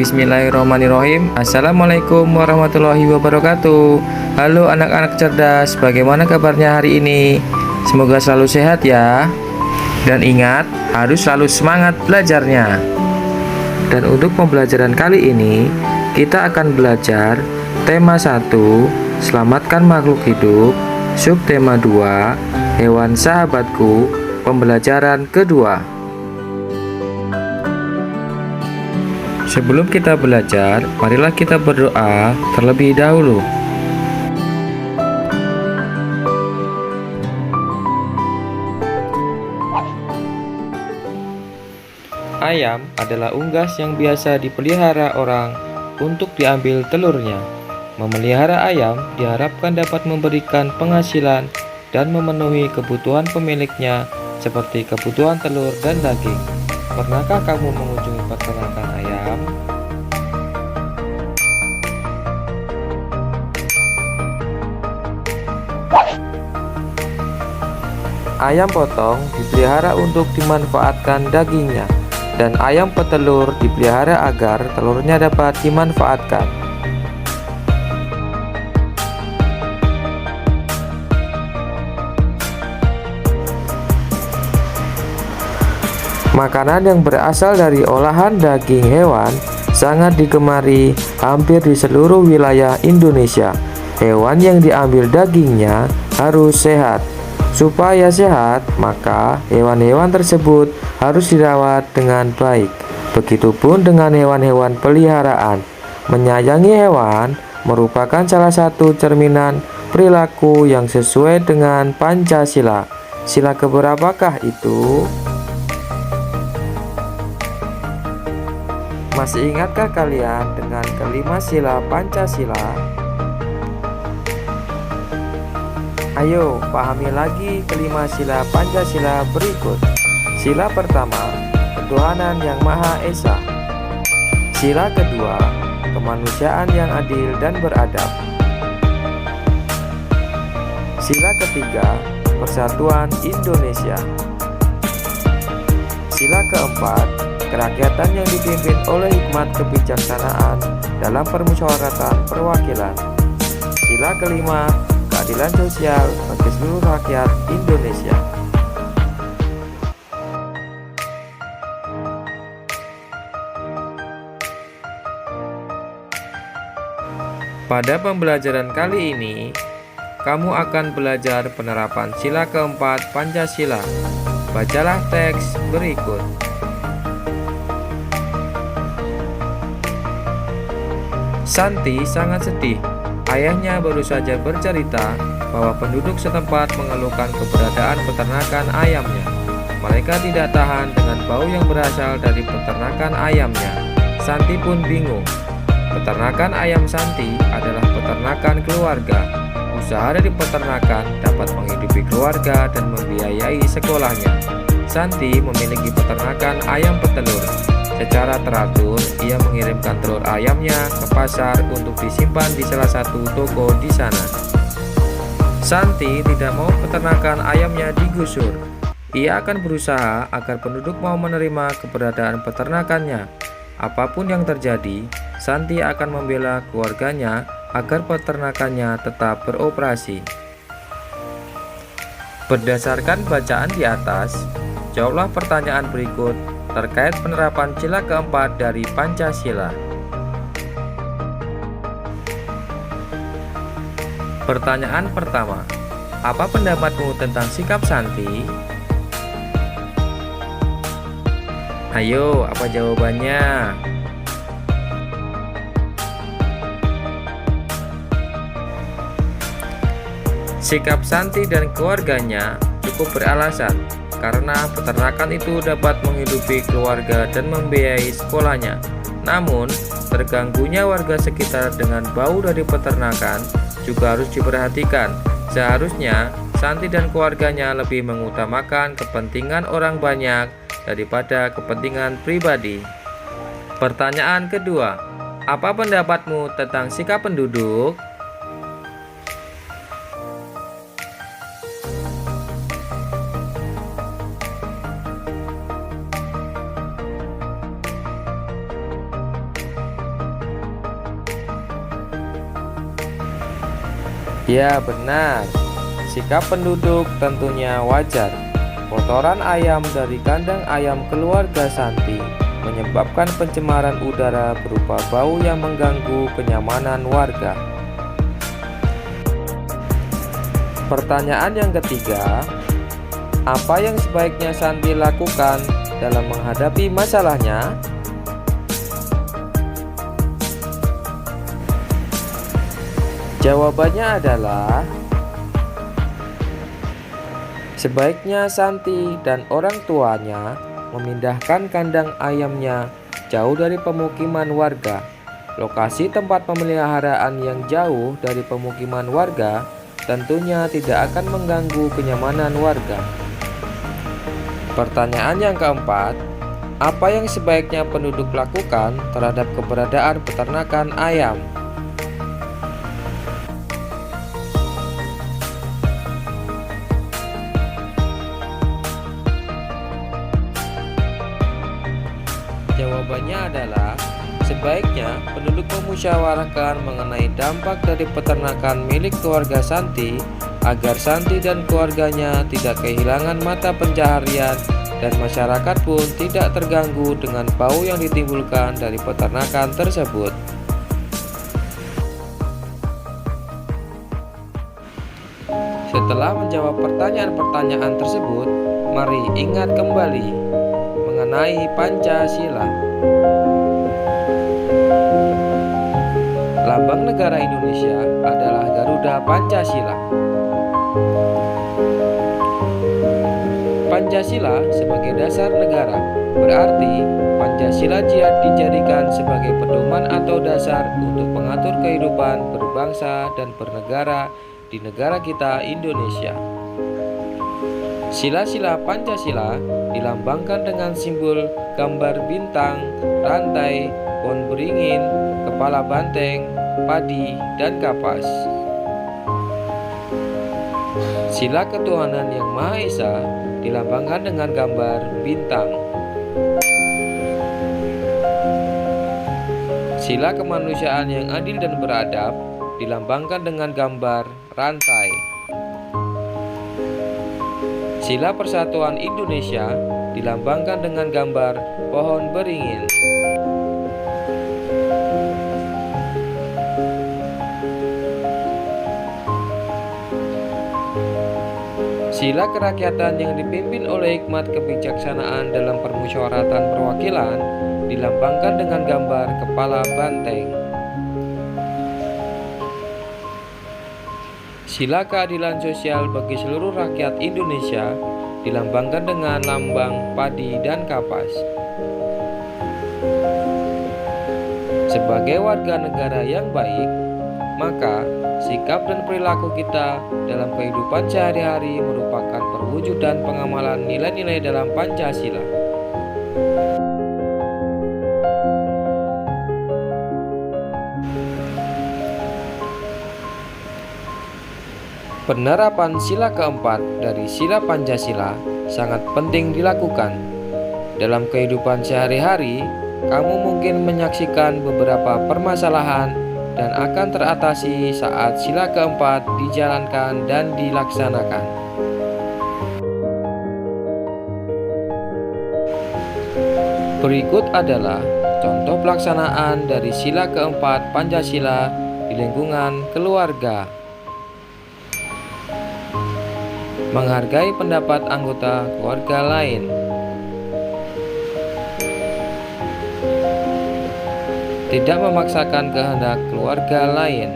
Bismillahirrahmanirrahim. Assalamualaikum warahmatullahi wabarakatuh. Halo anak-anak cerdas, bagaimana kabarnya hari ini? Semoga selalu sehat ya. Dan ingat, harus selalu semangat belajarnya. Dan untuk pembelajaran kali ini, kita akan belajar tema 1, selamatkan makhluk hidup, subtema 2, hewan sahabatku, pembelajaran kedua. Sebelum kita belajar, marilah kita berdoa terlebih dahulu. Ayam adalah unggas yang biasa dipelihara orang untuk diambil telurnya. Memelihara ayam diharapkan dapat memberikan penghasilan dan memenuhi kebutuhan pemiliknya seperti kebutuhan telur dan daging. Pernahkah kamu mengunjungi peternakan ayam? Ayam potong dipelihara untuk dimanfaatkan dagingnya, dan ayam petelur dipelihara agar telurnya dapat dimanfaatkan. Makanan yang berasal dari olahan daging hewan sangat digemari hampir di seluruh wilayah Indonesia. Hewan yang diambil dagingnya harus sehat. Supaya sehat, maka hewan-hewan tersebut harus dirawat dengan baik. Begitupun dengan hewan-hewan peliharaan. Menyayangi hewan merupakan salah satu cerminan perilaku yang sesuai dengan Pancasila. Sila keberapakah itu? Masih ingatkah kalian dengan kelima sila Pancasila? Ayo, pahami lagi kelima sila Pancasila berikut. Sila pertama, ketuhanan yang Maha Esa. Sila kedua, kemanusiaan yang adil dan beradab. Sila ketiga, persatuan Indonesia. Sila keempat, kerakyatan yang dipimpin oleh hikmat kebijaksanaan dalam permusyawaratan perwakilan. Sila kelima, keadilan sosial bagi seluruh rakyat Indonesia. Pada pembelajaran kali ini, kamu akan belajar penerapan sila keempat Pancasila. Bacalah teks berikut. Santi sangat sedih. Ayahnya baru saja bercerita bahwa penduduk setempat mengeluhkan keberadaan peternakan ayamnya. Mereka tidak tahan dengan bau yang berasal dari peternakan ayamnya. Santi pun bingung. Peternakan ayam Santi adalah peternakan keluarga. Usaha dari peternakan dapat menghidupi keluarga dan membiayai sekolahnya. Santi memiliki peternakan ayam petelur. Secara teratur, ia mengirimkan telur ayamnya ke pasar untuk disimpan di salah satu toko di sana. Santi tidak mau peternakan ayamnya digusur. Ia akan berusaha agar penduduk mau menerima keberadaan peternakannya. Apapun yang terjadi, Santi akan membela keluarganya agar peternakannya tetap beroperasi. Berdasarkan bacaan di atas, jawablah pertanyaan berikut terkait penerapan sila keempat dari Pancasila. Pertanyaan pertama, apa pendapatmu tentang sikap Santi? Ayo, apa jawabannya? Sikap Santi dan keluarganya cukup beralasan, karena peternakan itu dapat menghidupi keluarga dan membiayai sekolahnya. Namun, terganggunya warga sekitar dengan bau dari peternakan juga harus diperhatikan. Seharusnya, Santi dan keluarganya lebih mengutamakan kepentingan orang banyak daripada kepentingan pribadi. Pertanyaan kedua, apa pendapatmu tentang sikap penduduk? Ya, benar. Sikap penduduk tentunya wajar. Kotoran ayam dari kandang ayam keluarga Santi menyebabkan pencemaran udara berupa bau yang mengganggu kenyamanan warga. Pertanyaan yang ketiga, apa yang sebaiknya Santi lakukan dalam menghadapi masalahnya? Jawabannya adalah sebaiknya Santi dan orang tuanya memindahkan kandang ayamnya jauh dari pemukiman warga. Lokasi tempat pemeliharaan yang jauh dari pemukiman warga tentunya tidak akan mengganggu kenyamanan warga. Pertanyaan yang keempat, apa yang sebaiknya penduduk lakukan terhadap keberadaan peternakan ayam? Jawabannya adalah sebaiknya penduduk memusyawarahkan mengenai dampak dari peternakan milik keluarga Santi agar Santi dan keluarganya tidak kehilangan mata pencaharian dan masyarakat pun tidak terganggu dengan bau yang ditimbulkan dari peternakan tersebut. Setelah menjawab pertanyaan-pertanyaan tersebut, mari ingat kembali mengenai Pancasila. Lambang negara Indonesia adalah Garuda Pancasila. Pancasila sebagai dasar negara berarti Pancasila dijadikan sebagai pedoman atau dasar untuk mengatur kehidupan berbangsa dan bernegara di negara kita Indonesia. Sila-sila Pancasila dilambangkan dengan simbol gambar bintang, rantai, pohon beringin, kepala banteng, padi, dan kapas. Sila ketuhanan yang Maha Esa dilambangkan dengan gambar bintang. Sila kemanusiaan yang adil dan beradab dilambangkan dengan gambar rantai. Sila Persatuan Indonesia dilambangkan dengan gambar pohon beringin. Sila kerakyatan yang dipimpin oleh hikmat kebijaksanaan dalam permusyawaratan perwakilan dilambangkan dengan gambar kepala banteng. Sila keadilan sosial bagi seluruh rakyat Indonesia dilambangkan dengan lambang padi dan kapas. Sebagai warga negara yang baik, maka sikap dan perilaku kita dalam kehidupan sehari-hari merupakan perwujudan pengamalan nilai-nilai dalam Pancasila. Penerapan sila keempat dari sila Pancasila sangat penting dilakukan. Dalam kehidupan sehari-hari, kamu mungkin menyaksikan beberapa permasalahan dan akan teratasi saat sila keempat dijalankan dan dilaksanakan. Berikut adalah contoh pelaksanaan dari sila keempat Pancasila di lingkungan keluarga. Menghargai pendapat anggota keluarga lain. Tidak memaksakan kehendak keluarga lain.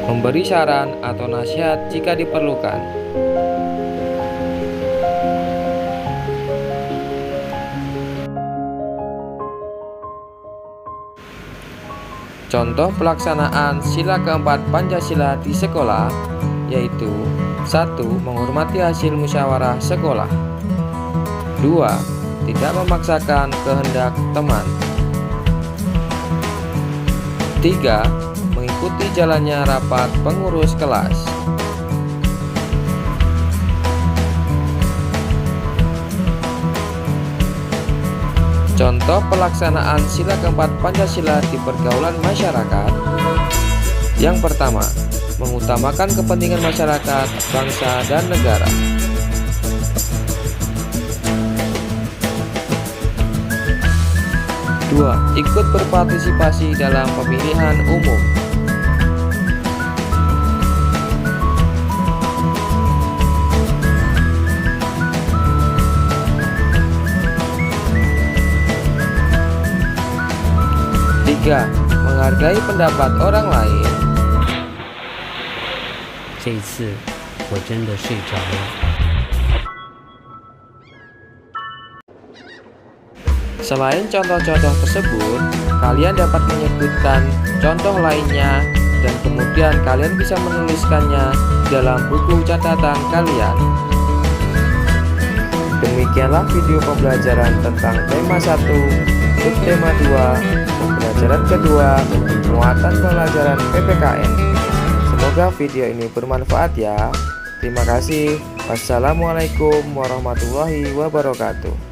Memberi saran atau nasihat jika diperlukan. Contoh pelaksanaan sila keempat Pancasila di sekolah yaitu 1. Menghormati hasil musyawarah sekolah. 2. Tidak memaksakan kehendak teman. 3. Mengikuti jalannya rapat pengurus kelas. 4. Contoh pelaksanaan sila keempat Pancasila di pergaulan masyarakat. Yang pertama, mengutamakan kepentingan masyarakat, bangsa, dan negara. Dua, ikut berpartisipasi dalam pemilihan umum. Tiga, menghargai pendapat orang lain. 这一次我真的睡着了。 Selain contoh-contoh tersebut, kalian dapat menyebutkan contoh lainnya dan kemudian kalian bisa menuliskannya dalam buku catatan kalian. Demikianlah video pembelajaran tentang tema 1, subtema 2, pembelajaran kedua, muatan pelajaran PPKN. Semoga video ini bermanfaat ya. Terima kasih. Wassalamualaikum warahmatullahi wabarakatuh.